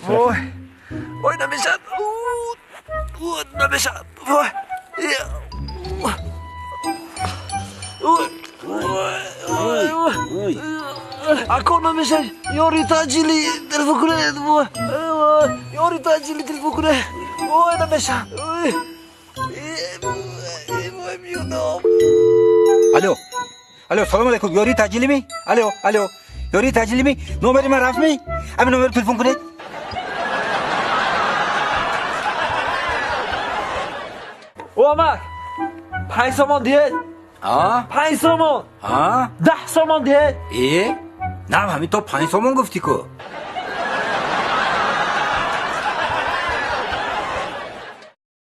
Oj, oj namisan. Namisan. Oj, Ako namisan. Yori tajili telepon ko na. Yori tajili telepon ko na. Oj namisan. الو الو سلام علیکم یاری تاجیلی می الو یاری تاجیلی می نمری من رفت می همین نمر تلفن کنید Omar, 5 so'm diye. آه 5 so'm. آه 10 so'm diye. ای نه همین تو 5 سومون گفتی که